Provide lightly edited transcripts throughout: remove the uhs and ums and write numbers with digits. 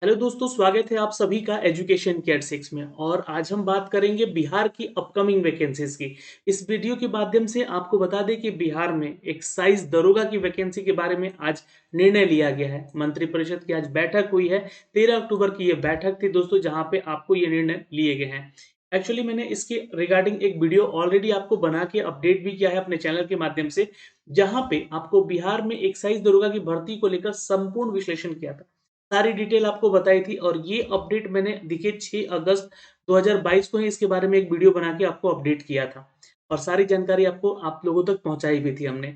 Hello दोस्तों, स्वागत है आप सभी का एजुकेशन केयर 6 में। और आज हम बात करेंगे बिहार की अपकमिंग वैकेंसीज की। इस वीडियो के माध्यम से आपको बता दें कि बिहार में एक्साइज दरोगा की वैकेंसी के बारे में आज निर्णय लिया गया है। मंत्रिपरिषद की आज बैठक हुई है। 13 अक्टूबर की ये बैठक थी दोस्तों, जहां पे आपको ये निर्णय लिए गए हैं। एक्चुअली मैंने इसके रिगार्डिंग एक वीडियो ऑलरेडी आपको बना के अपडेट भी किया है अपने चैनल के माध्यम से, जहां पे आपको बिहार में एक्साइज दरोगा की भर्ती को लेकर संपूर्ण विश्लेषण किया था। सारी डिटेल आपको बताई थी और ये अपडेट मैंने देखिए 6 अगस्त 2022 को ही इसके बारे में एक वीडियो बना के आपको अपडेट किया था और सारी जानकारी आपको आप लोगों तक पहुंचाई भी थी हमने।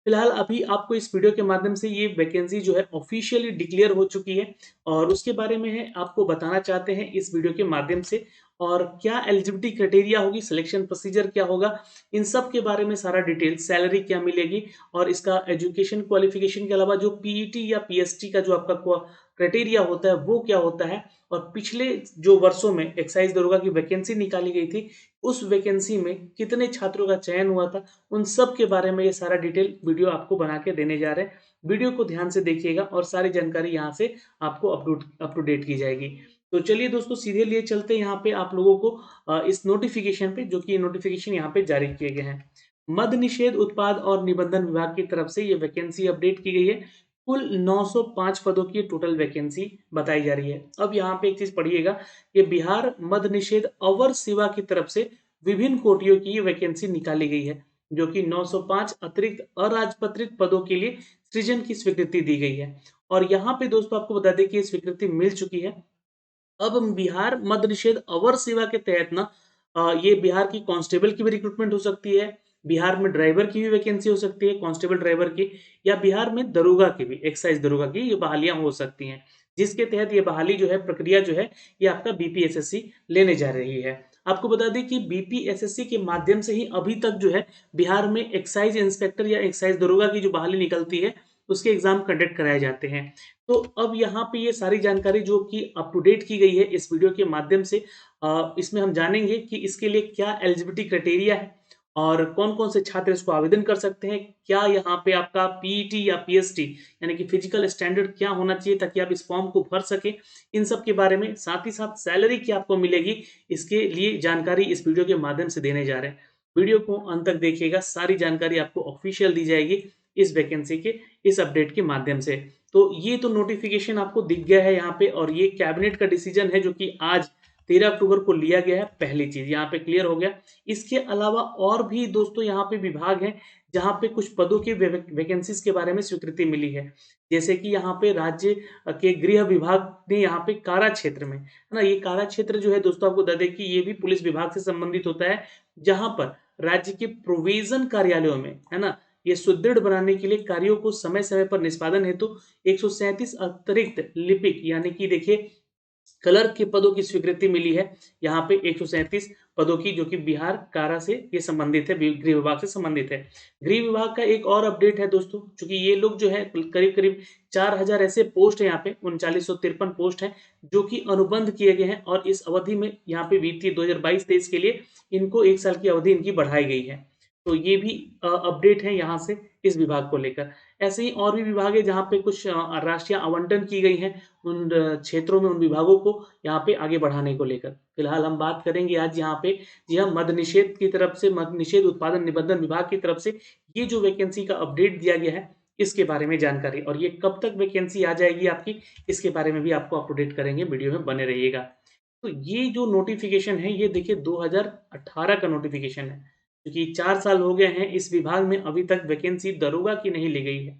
फिलहाल अभी आपको इस वीडियो के माध्यम से ये वैकेंसी जो है ऑफिशियली डिक्लेयर हो चुकी है और उसके बारे में है आपको बताना चाहते हैं इस वीडियो के माध्यम से। और क्या एलिजिबिलिटी क्राइटेरिया होगी, सिलेक्शन प्रोसीजर क्या होगा, इन सब के बारे में सारा डिटेल, सैलरी क्या मिलेगी और इसका एजुकेशन क्वालिफिकेशन के अलावा जो पीईटी या पीएसटी का जो आपका क्राइटेरिया होता है वो क्या होता है। और पिछले जो वर्षों में एक्साइज दरोगा की वैकेंसी निकाली गई थी, उस वैकेंसी में कितने छात्रों का चयन हुआ था, उन सब के बारे में ये सारा डिटेल वीडियो आपको बना के देने जा रहे हैं। वीडियो को ध्यान से देखिएगा और सारी जानकारी यहाँ से आपको अप टू डेट की जाएगी। तो चलिए दोस्तों, सीधे लिए चलते हैं यहाँ पे आप लोगों को इस नोटिफिकेशन पे, जो कि नोटिफिकेशन यहाँ पे जारी किए गए हैं। मद्य निषेध उत्पाद और निबंधन विभाग की तरफ से ये वैकेंसी अपडेट की गई है। कुल 905 पदों की टोटल वैकेंसी बताई जा रही है। अब यहाँ पे एक चीज पढ़िएगा कि बिहार मद्य निषेध अवर सेवा की तरफ से विभिन्न कोटियों की वैकेंसी निकाली गई है, जो कि 905 अतिरिक्त अराजपत्रित पदों के लिए सृजन की स्वीकृति दी गई है। और यहाँ पे दोस्तों आपको बता दें कि ये स्वीकृति मिल चुकी है। अब बिहार मद्य निषेध अवर सेवा के तहत ना ये बिहार की कांस्टेबल की भी रिक्रूटमेंट हो सकती है, बिहार में ड्राइवर की भी वैकेंसी हो सकती है, कांस्टेबल ड्राइवर की, या बिहार में दरोगा की भी, एक्साइज दरोगा की ये बहालियां हो सकती हैं। जिसके तहत ये बहाली जो है, प्रक्रिया जो है, ये आपका बीपीएसएससी लेने जा रही है। आपको बता दें कि बीपीएसएससी के माध्यम से ही अभी तक जो है बिहार में एक्साइज इंस्पेक्टर या एक्साइज दरोगा की जो बहाली निकलती है, उसके एग्जाम कंडक्ट कराए जाते हैं। तो अब यहाँ पे ये सारी जानकारी जो कि अप टू डेट की गई है इस वीडियो के माध्यम से, इसमें हम जानेंगे कि इसके लिए क्या एलिजिबिलिटी क्राइटेरिया है और कौन-कौन से छात्र इसको आवेदन कर सकते हैं। क्या यहाँ पे आपका पीईटी या पीएसटी यानी कि फिजिकल स्टैंडर्ड क्या होना चाहिए ताकि आप इस फॉर्म को भर सकें। इन सब के बारे में, साथ ही साथ सैलरी क्या आपको मिलेगी, इसके लिए जानकारी इस वीडियो के माध्यम से देने जा रहे हैं। वीडियो को अंत तक देखिएगा, सारी जानकारी आपको ऑफिशियल दी जाएगी इस वैकेंसी के इस अपडेट के माध्यम से। तो ये तो नोटिफिकेशन आपको दिख गया है यहाँ पे और ये कैबिनेट का डिसीजन है जो कि आज 13 अक्टूबर को लिया गया है। पहली चीज यहाँ पे क्लियर हो गया। इसके अलावा और भी दोस्तों यहाँ पे विभाग हैं जहाँ पे कुछ पदों की वैकेंसीज के बारे में स्वीकृति मिली है। जैसे कि यहाँ पे राज्य के गृह विभाग ने यहाँ पे कारा क्षेत्र में, है ना, ये कारा क्षेत्र जो है दोस्तों, आपको बता दें कि ये भी पुलिस विभाग से संबंधित होता है, जहां पर राज्य के प्रोविजन कार्यालयों में, है ना, ये सुदृढ़ बनाने के लिए कार्यों को समय समय पर निष्पादन हेतु 137 अतिरिक्त लिपिक यानी कि देखिए क्लर्क के पदों की स्वीकृति मिली है। यहाँ पे 137 पदों की, जो कि बिहार कारा से ये संबंधित है, गृह विभाग से संबंधित है। गृह विभाग का एक और अपडेट है दोस्तों, क्योंकि ये लोग जो है करीब करीब 4000 ऐसे पोस्ट है, यहाँ पे 3953 पोस्ट हैं जो कि अनुबंध किए गए हैं और इस अवधि में यहाँ पे वित्तीय 2022-23 के लिए इनको 1 साल की अवधि इनकी बढ़ाई गई है। तो ये भी अपडेट है यहाँ से इस विभाग को लेकर। ऐसे ही और भी विभाग है जहाँ पे कुछ राशियाँ आवंटन की गई हैं उन क्षेत्रों में, उन विभागों को यहाँ पे आगे बढ़ाने को लेकर। फिलहाल हम बात करेंगे आज यहाँ पे, जी हाँ, मद्य निषेध की तरफ से, मद्य निषेध उत्पादन निबंधन विभाग की तरफ से ये जो वैकेंसी का अपडेट दिया गया है, इसके बारे में जानकारी और ये कब तक वैकेंसी आ जाएगी आपकी, इसके बारे में भी आपको अप टू डेट करेंगे, वीडियो में बने रहिएगा। तो ये जो नोटिफिकेशन है, ये देखिए 2018 का नोटिफिकेशन है, क्योंकि 4 साल हो गए हैं इस विभाग में, अभी तक वैकेंसी दरोगा की नहीं ली गई है।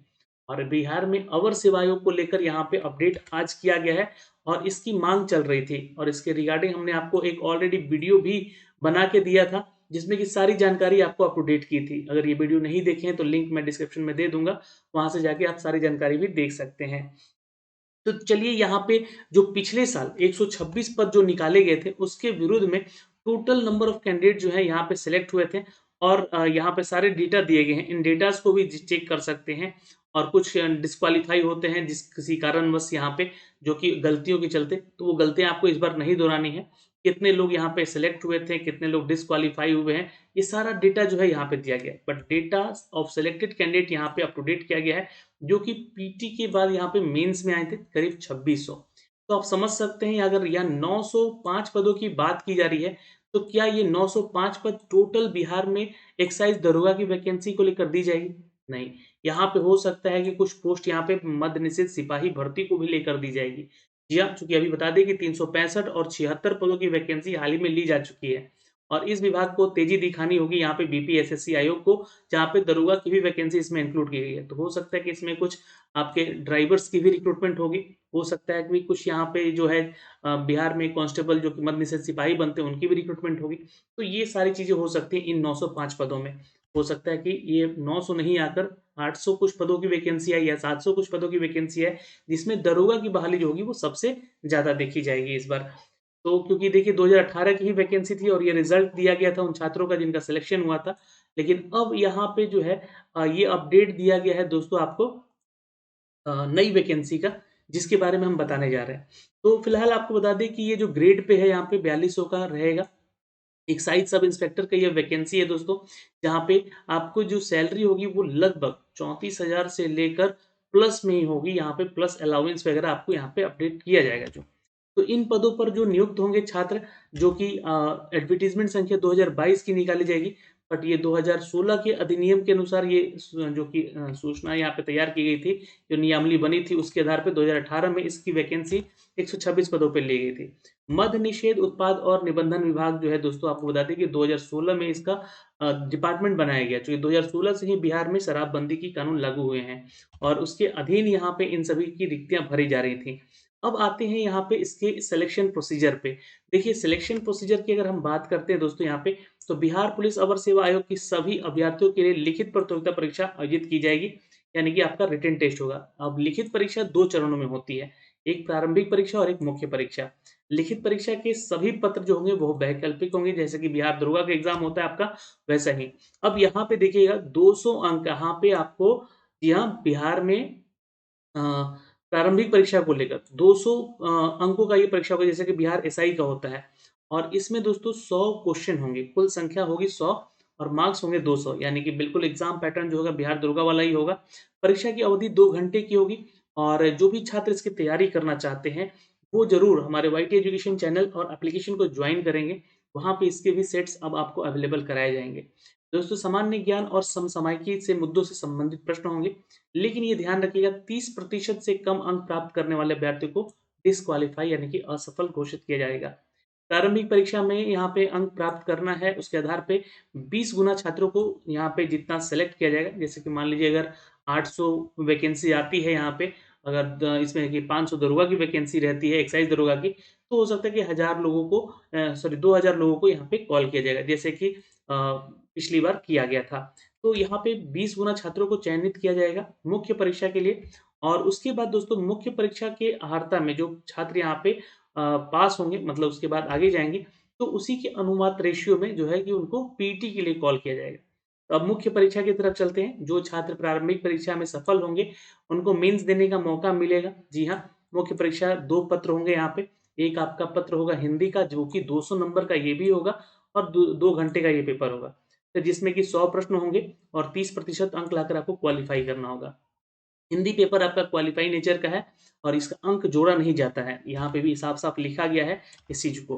और बिहार में अवर सेवाओं को लेकर यहाँ पे अपडेट आज किया गया है और इसकी मांग चल रही थी और इसके रिगार्डिंग हमने आपको एक ऑलरेडी वीडियो भी बना के दिया था, जिसमें कि सारी जानकारी आपको अप टू डेट की थी। अगर ये वीडियो नहीं देखे हैं तो लिंक मैं डिस्क्रिप्शन में दे दूंगा, वहां से जाके आप सारी जानकारी भी देख सकते हैं। तो चलिए यहाँ पे जो पिछले साल 126 पद जो निकाले गए थे, उसके विरुद्ध में टोटल नंबर ऑफ कैंडिडेट जो है यहाँ पे सिलेक्ट हुए थे और यहाँ पे सारे डेटा दिए गए हैं। इन डेटास को भी चेक कर सकते हैं और कुछ डिस्क्वालीफाई होते हैं जिस किसी कारणवश यहाँ पे, जो कि गलतियों के चलते, तो वो गलतियां आपको इस बार नहीं दोहरानी है। कितने लोग यहाँ पे सिलेक्ट हुए थे, कितने लोग डिस्क्वालीफाई हुए हैं, ये सारा डेटा जो है यहाँ पे दिया गया है। But data of selected candidate यहाँ पे अप टू डेट किया गया है, जो कि पीटी के बाद यहाँ पे मेंस में आए थे करीब 2600। तो आप समझ सकते हैं अगर यहाँ 905 पदों की बात की जा रही है, तो क्या ये 905 पद टोटल बिहार में एक्साइज़ दरोगा की वैकेंसी को लेकर दी जाएगी? नहीं, यहाँ पे हो सकता है कि कुछ पोस्ट यहाँ पे मद्य निषेध सिपाही भर्ती को भी लेकर दी जाएगी। जी हाँ, चूँकि अभी बता दें कि 365 और 76 पदों की वैकेंसी हाल ही में ली जा चुकी है और इस विभाग को तेज़ी दिखानी होगी यहाँ पे बीपीएसएससी आयोग को, जहाँ पे दरोगा की भी वैकेंसी इसमें इंक्लूड की गई है। तो हो सकता है कि इसमें कुछ आपके ड्राइवर्स की भी रिक्रूटमेंट होगी, हो सकता है कि कुछ यहाँ पे जो है बिहार में कांस्टेबल जो कि मद्य निषेध सिपाही बनते हैं, उनकी भी रिक्रूटमेंट होगी। तो ये सारी चीज़ें हो सकती हैं इन 905 पदों में। हो सकता है कि ये 900 नहीं आकर 800 कुछ पदों की वैकेंसी है या 700 कुछ पदों की वैकेंसी है, जिसमें दरोगा की बहाली जो होगी वो सबसे ज़्यादा देखी जाएगी इस बार। तो क्योंकि देखिए 2018 की ही वैकेंसी थी और ये रिज़ल्ट दिया गया था उन छात्रों का जिनका सिलेक्शन हुआ था। लेकिन अब यहाँ पे जो है ये अपडेट दिया गया है दोस्तों आपको नई वैकेंसी का, जिसके बारे में हम बताने जा रहे हैं। तो फिलहाल आपको बता दें कि ये जो ग्रेड पे है यहाँ पे 4200 का रहेगा। एक्साइज़ सब इंस्पेक्टर का ये वैकेंसी है दोस्तों, जहाँ पे आपको जो सैलरी होगी वो लगभग 34,000 से लेकर प्लस में ही होगी, यहाँ पे प्लस अलाउंस वगैरह आपको यहाँ पे अपडेट किया जाएगा जो। तो इन पदों पर जो नियुक्त होंगे छात्र जो कि एडवर्टाइज़मेंट संख्या 2022 की निकाली जाएगी, बट ये 2016 के अधिनियम के अनुसार ये जो कि सूचना यहाँ पे तैयार की गई थी, जो नियमावली बनी थी उसके आधार पे 2018 में इसकी वैकेंसी 126 पदों पे ली गई थी। मद्य निषेध उत्पाद और निबंधन विभाग जो है दोस्तों आपको बता दें कि 2016 में इसका डिपार्टमेंट बनाया गया, चूँकि 2016 से ही बिहार में शराबबंदी की कानून लागू हुए हैं और उसके अधीन यहाँ पे इन सभी की रिक्तियाँ भरी जा रही थीं। अब आते हैं यहाँ पे इसके सिलेक्शन प्रोसीजर पे। देखिए सिलेक्शन प्रोसीजर की अगर हम बात करते हैं दोस्तों यहाँ पे, तो बिहार पुलिस अवर सेवा आयोग की सभी अभ्यर्थियों के लिए लिखित प्रतियोगिता परीक्षा आयोजित की जाएगी, यानी कि आपका रिटन टेस्ट होगा। अब लिखित परीक्षा 2 चरणों में होती है, एक प्रारंभिक परीक्षा और एक मुख्य परीक्षा। लिखित परीक्षा के सभी पत्र जो होंगे वो वैकल्पिक होंगे, जैसे कि बिहार दरोगा का एग्ज़ाम होता है आपका, वैसा ही। अब यहाँ पे देखिएगा 200 अंक यहाँ पे आपको यहाँ बिहार में अ, प्रारंभिक परीक्षा को लेकर 200 अंकों का ये परीक्षा होगा जैसे कि बिहार एसआई का होता है और इसमें दोस्तों 100 क्वेश्चन होंगे, कुल संख्या होगी 100 और मार्क्स होंगे 200 यानी कि बिल्कुल एग्ज़ाम पैटर्न जो होगा बिहार दुर्गा वाला ही होगा। परीक्षा की अवधि 2 घंटे की होगी और जो भी छात्र इसकी तैयारी करना चाहते हैं, वो ज़रूर हमारे वाईटी एजुकेशन चैनल और एप्लीकेशन को जॉइन करेंगे, वहाँ पे इसके भी सेट्स अब आपको अवेलेबल कराए जाएँगे। दोस्तों सामान्य ज्ञान और समसामयिकी से मुद्दों से संबंधित प्रश्न होंगे। लेकिन ये ध्यान रखिएगा 30% से कम अंक प्राप्त करने वाले अभ्यर्थी को डिस्क्वालीफाई यानी कि असफल घोषित किया जाएगा। प्रारंभिक परीक्षा में यहाँ पे अंक प्राप्त करना है, उसके आधार पे 20 गुना छात्रों को यहाँ पे जितना सेलेक्ट किया जाएगा, जैसे कि मान लीजिए अगर 800 वैकेंसी आती है यहाँ पे, अगर इसमें कि 500 दरोगा की वैकेंसी रहती है, एक्साइज़ दरोगा की, तो हो सकता है कि 1000 लोगों को 2000 लोगों को यहाँ पे कॉल किया जाएगा, जैसे कि पिछली बार किया गया था। तो यहाँ पे 20 गुना छात्रों को चयनित किया जाएगा मुख्य परीक्षा के लिए और उसके बाद दोस्तों मुख्य परीक्षा के अर्हता में जो छात्र यहाँ पे पास होंगे मतलब उसके बाद आगे जाएँगे, तो उसी के अनुपात रेशियो में जो है कि उनको पीटी के लिए कॉल किया जाएगा। तो अब मुख्य परीक्षा की तरफ चलते हैं, जो छात्र प्रारंभिक परीक्षा में सफल होंगे, उनको मेंस देने का मौका मिलेगा। जी हाँ, मुख्य परीक्षा 2 पत्र होंगे यहाँ पे, एक आपका पत्र होगा हिंदी का जो कि 200 नंबर का ये भी होगा और 2 घंटे का ये पेपर होगा। तो जिसमें कि 100 प्रश्न होंगे और 30% अंक लाकर आपको क्वालीफाई करना होगा। हिंदी पेपर आपका क्वालीफाई नेचर का है और इसका अंक जोड़ा नहीं जाता है। यहाँ पे भी साफ-साफ लिखा गया है इस चीज़ को।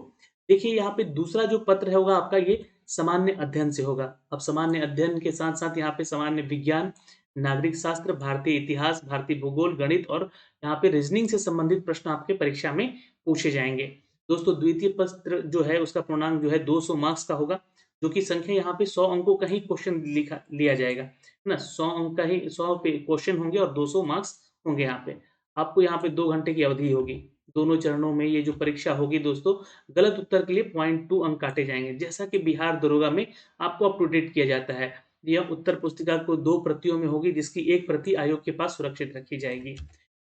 देखिए यहाँ पे दूसरा जो पत्र है होगा आपका ये सामान्य अध्ययन से होगा। अब सामान्य अध्ययन के साथ-साथ यहाँ पे सामान्य विज्ञान, नागरिक शास्त्र, भारतीय इतिहास, भारतीय भूगोल, गणित और यहाँ पे रीज़निंग से संबंधित प्रश्न आपके परीक्षा में पूछे जाएँगे। दोस्तों द्वितीय पत्र जो है उसका पूर्णांक जो है 200 मार्क्स का होगा, जो कि संख्या यहाँ पे 100 अंकों का ही क्वेश्चन लिखा लिया जाएगा। है ना? 100 अंक का ही 100 पे क्वेश्चन होंगे और 200 मार्क्स होंगे यहाँ पे। आपको यहाँ पे 2 घंटे की अवधि होगी। दोनों चरणों में ये जो परीक्षा होगी दोस्तों, गलत उत्तर के लिए 0.2 अंक काटे जाएँगे। जैसा कि बिहार दरोगा में आपको अप टू डेट किया जाता है। यह उत्तर पुस्तिका को 2 प्रतियों में होगी जिसकी 1 प्रति आयोग के पास सुरक्षित रखी जाएगी।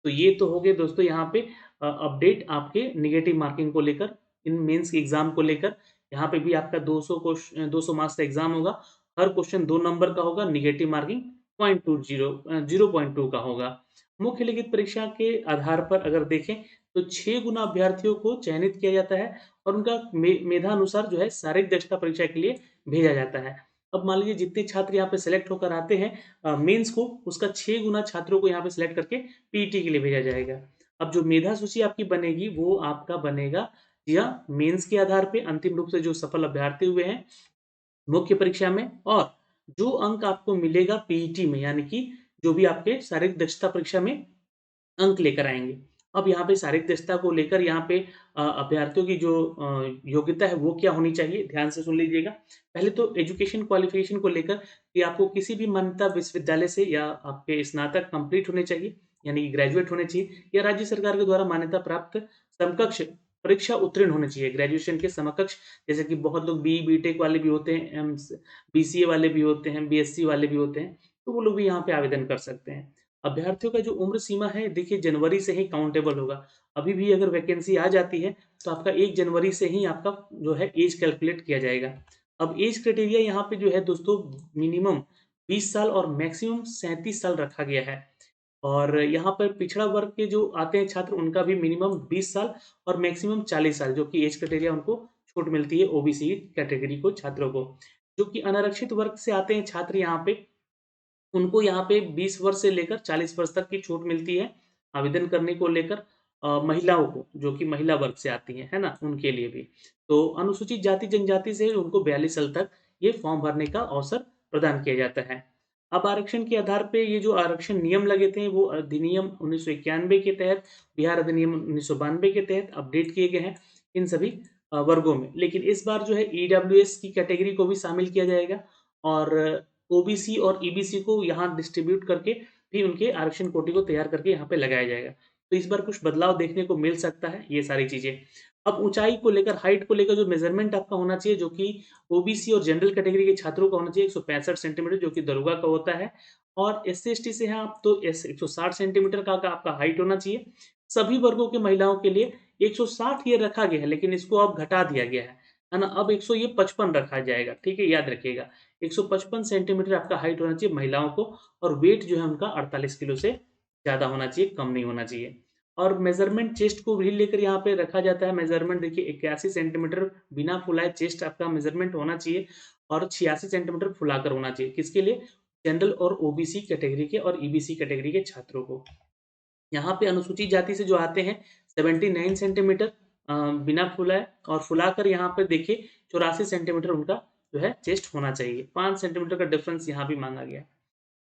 तो ये तो हो गए दोस्तों यहाँ पे अपडेट आपके नेगेटिव मार्किंग को लेकर, इन मेंस के एग्ज़ाम को लेकर। यहाँ पे भी आपका 200 मार्क्स का एग्ज़ाम होगा। हर क्वेश्चन 2 नंबर का होगा, नेगेटिव मार्किंग 0.2 का होगा। मुख्य लिखित परीक्षा के आधार पर अगर देखें तो 6 गुना अभ्यर्थियों को चयनित किया जाता है और उनका मेधानुसार जो है शारीरिक दक्षता परीक्षा के लिए भेजा जाता है। अब मान लीजिए जितने छात्र यहाँ पे सेलेक्ट होकर आते हैं मेंस को, उसका 6 गुना छात्रों को यहाँ पे सेलेक्ट करके पीटी के लिए भेजा जाएगा। अब जो मेधा सूची आपकी बनेगी वो आपका बनेगा या मेंस के आधार पे अंतिम रूप से जो सफल अभ्यर्थी हुए हैं मुख्य परीक्षा में, और जो अंक आपको मिलेगा पीईटी में, यानी कि जो भी आपके शारीरिक दक्षता परीक्षा में अंक लेकर आएँगे। अब यहाँ पे शारीरिक दक्षता को लेकर यहाँ पे अभ्यर्थियों की जो योग्यता है वो क्या होनी चाहिए, ध्यान से सुन लीजिएगा। पहले तो एजुकेशन क्वालिफ़िकेशन को लेकर कि आपको किसी भी मान्यता विश्वविद्यालय से या आपके स्नातक कंप्लीट होने चाहिए, यानी कि ग्रेजुएट होने चाहिए, या राज्य सरकार के द्वारा मान्यता प्राप्त समकक्ष परीक्षा उत्तीर्ण होने चाहिए, ग्रेजुएशन के समकक्ष। जैसे कि बहुत लोग बीई, बीटेक वाले भी होते हैं, बीसीए वाले भी होते हैं, बीएससी वाले भी होते हैं, तो वो लोग भी यहाँ पे आवेदन कर सकते हैं। अभ्यर्थियों का जो उम्र सीमा है देखिए जनवरी से ही काउंटेबल होगा। अभी भी अगर वैकेंसी आ जाती है तो आपका 1 जनवरी से ही आपका जो है ऐज कैलकुलेट किया जाएगा। अब ऐज क्राइटेरिया यहाँ पे जो है दोस्तों मिनिमम 20 साल और मैक्सिमम 37 साल रखा गया है। और यहाँ पर पिछड़ा वर्ग के जो आते हैं छात्र उनका भी मिनिमम 20 साल और मैक्सिमम 40 साल, जो कि ऐज क्राइटेरिया उनको छूट मिलती है ओबीसी कैटेगरी को छात्रों को। जो कि अनारक्षित वर्ग से आते हैं छात्र यहाँ पे, उनको यहाँ पे 20 वर्ष से लेकर 40 वर्ष तक की छूट मिलती है आवेदन करने को लेकर। महिलाओं को, जो कि महिला वर्ग से आती हैं, है ना? उनके लिए भी। तो अनुसूचित जाति जनजाति से उनको 42 साल तक ये फॉर्म भरने का अवसर प्रदान किया जाता है। अब आरक्षण के आधार पे ये जो आरक्षण नियम लगे थे वो अधिनियम 1991 के तहत, बिहार अधिनियम 1992 के तहत अपडेट किए गए हैं इन सभी वर्गों में। लेकिन इस बार जो है ईडब्ल्यूएस की कैटेगरी को भी शामिल किया जाएगा, और ओबीसी और ईबीसी को यहाँ डिस्ट्रीब्यूट करके भी उनके आरक्षण कोटि को तैयार करके यहाँ पे लगाया जाएगा। तो इस बार कुछ बदलाव देखने को मिल सकता है, ये सारी चीज़ें। अब ऊँचाई को लेकर, हाइट को लेकर जो मेज़रमेंट आपका होना चाहिए, जो कि ओबीसी और जनरल कैटेगरी के छात्रों का होना चाहिए 165 सेंटीमीटर, जो कि दरोगा का होता है। और एससी-एसटी से हैं आप तो 160 सेंटीमीटर का आपका हाइट होना चाहिए। सभी वर्गों की महिलाओं के लिए 160 ये रखा गया है, लेकिन इसको अब घटा दिया गया है ना? अब 100 ये 55 रखा जाएगा, ठीक है? याद रखिएगा। 155 सेंटीमीटर आपका हाइट होना चाहिए महिलाओं को, और वेट जो है उनका 48 किलो से ज़्यादा होना चाहिए, कम नहीं होना चाहिए। और मेज़रमेंट चेस्ट को भी लेकर यहाँ पे रखा जाता है मेज़रमेंट, देखिए 81 सेंटीमीटर बिना फुलाए चेस्ट आपका मेज़रमेंट होना चाहिए, और 86 सेंटीमीटर फुलाकर होना चाहिए। किसके लिए? जनरल और ओबीसी कैटेगरी के और ईबीसी कैटेगरी के छात्रों को। यहाँ पे अनुसूचित जाति से जो आते हैं 79 सेंटीमीटर बिना फुलाए, और फुलाकर यहाँ पे देखिए 84 सेंटीमीटर उनका जो है चेस्ट होना चाहिए। 5 सेंटीमीटर का डिफरेंस यहाँ भी माँगा गया है।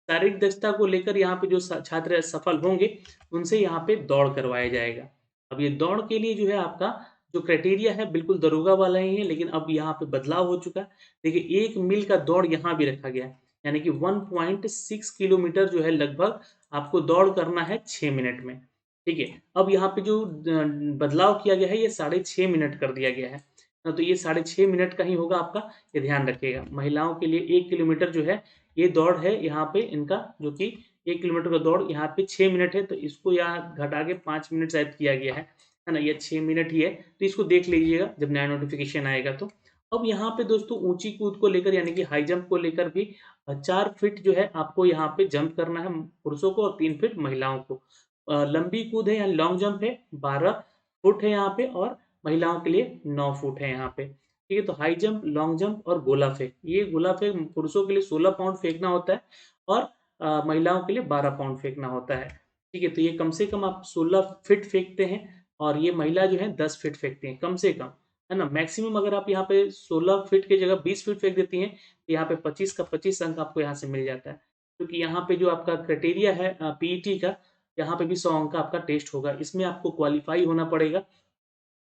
शारीरिक दक्षता को लेकर यहाँ पे जो छात्र सफल होंगे, उनसे यहाँ पे दौड़ करवाया जाएगा। अब ये दौड़ के लिए जो है आपका जो क्राइटेरिया है बिल्कुल दरोगा वाला ही है, लेकिन अब यहाँ पे बदलाव हो चुका है। देखिए 1 मील का दौड़ यहाँ भी रखा गया है, यानी कि 1.6 किलोमीटर जो है लगभग आपको दौड़ करना है 6 मिनट में, ठीक है? अब यहाँ पे जो बदलाव किया गया है ये साढ़े 6 मिनट कर दिया गया है। तो ये साढ़े 6 मिनट का ही होगा आपका, ये ध्यान रखिएगा। महिलाओं के लिए 1 किलोमीटर जो है ये दौड़ है यहाँ पे इनका, जो कि 1 किलोमीटर का दौड़ यहाँ पे 6 मिनट है, तो इसको यहाँ घटा के 5 मिनट शायद किया गया है ना? ये 6 मिनट ही है, तो इसको देख लीजिएगा जब नया नोटिफ़िकेशन आएगा तो। अब यहाँ पे दोस्तों ऊँची कूद को लेकर, यानी कि हाई जंप को लेकर भी 4 फीट जो है आपको यहाँ पे जंप करना है पुरुषों को, और 3 फीट महिलाओं को। लंबी कूद है यानी लॉन्ग जंप है 12 फुट है यहाँ पे, और महिलाओं के लिए 9 फुट है यहाँ पे। ठीक है? तो हाई जंप, लॉन्ग जंप और गोला फेंक। ये गोला फेंक पुरुषों के लिए 16 पाउंड फेंकना होता है, और महिलाओं के लिए 12 पाउंड फेंकना होता है। ठीक है? तो ये कम से कम आप 16 फीट फेंकते हैं, और ये महिला जो है 10 फीट फेंकती हैं, कम से कम, है ना? मैक्सिमम अगर आप यहाँ पे 16 फीट की जगह 20 फीट फेंक देती हैं, तो यहाँ पे 25 का 25 अंक आपको यहाँ से मिल जाता है। क्योंकि यहाँ पे जो आपका क्राइटेरिया है पीईटी का, यहाँ पे भी 100 अंक का आपका टेस्ट होगा। इसमें आपको क्वालीफाई होना पड़ेगा,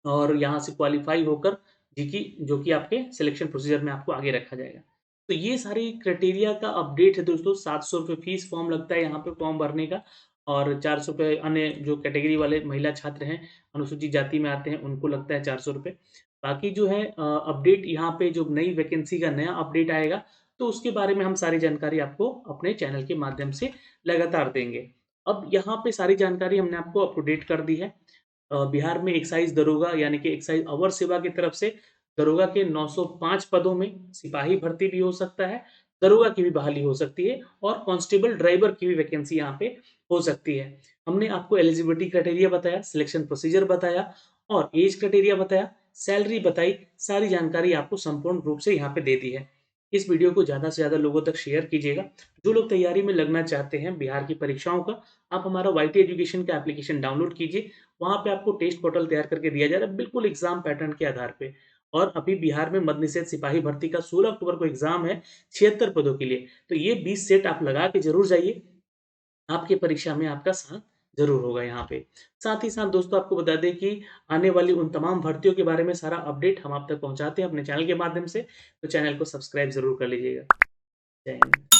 और यहाँ से क्वालीफाई होकर जो कि आपके सिलेक्शन प्रोसीजर में आपको आगे रखा जाएगा। तो ये सारी क्राइटेरिया का अपडेट है दोस्तों। ₹700 फीस फॉर्म लगता है यहाँ पे फॉर्म भरने का, और ₹400 अन्य जो कैटेगरी वाले महिला छात्र हैं, अनुसूचित जाति में आते हैं, उनको लगता है ₹400। बाकी जो है अपडेट यहाँ पे जो नई वैकेंसी का नया अपडेट आएगा, तो उसके बारे में हम सारी जानकारी आपको अपने चैनल के माध्यम से लगातार देंगे। अब यहाँ पे सारी जानकारी हमने आपको अप टू डेट कर दी है। बिहार में एक्साइज़ दरोगा, यानी कि एक्साइज़ अवर सेवा की तरफ से दरोगा के 905 पदों में सिपाही भर्ती भी हो सकता है, दरोगा की भी बहाली हो सकती है, और कांस्टेबल ड्राइवर की भी वैकेंसी यहाँ पे हो सकती है। हमने आपको एलिजिबिलिटी क्राइटेरिया बताया, सिलेक्शन प्रोसीजर बताया, और ऐज क्राइटेरिया बताया, सैलरी बताई, सारी जानकारी आपको संपूर्ण रूप से यहाँ पे दे दी है। इस वीडियो को ज़्यादा से ज़्यादा लोगों तक शेयर कीजिएगा। जो लोग तैयारी में लगना चाहते हैं बिहार की परीक्षाओं का, आप हमारा वाईटी एजुकेशन का एप्लीकेशन डाउनलोड कीजिए। वहाँ पे आपको टेस्ट पोर्टल तैयार करके दिया जा रहा है, बिल्कुल एग्ज़ाम पैटर्न के आधार पे। और अभी बिहार में मद्य निषेध सिपाही भर्ती का 16 अक्टूबर को एग्ज़ाम है, 76 पदों के लिए। तो ये 20 सेट आप लगा के ज़रूर जाइए, आपकी परीक्षा में आपका साथ ज़रूर होगा यहाँ पे। साथ ही साथ दोस्तों आपको बता दें कि आने वाली उन तमाम भर्तियों के बारे में सारा अपडेट हम आप तक पहुँचाते हैं अपने चैनल के माध्यम से, तो चैनल को सब्सक्राइब ज़रूर कर लीजिएगा। जय हिंद।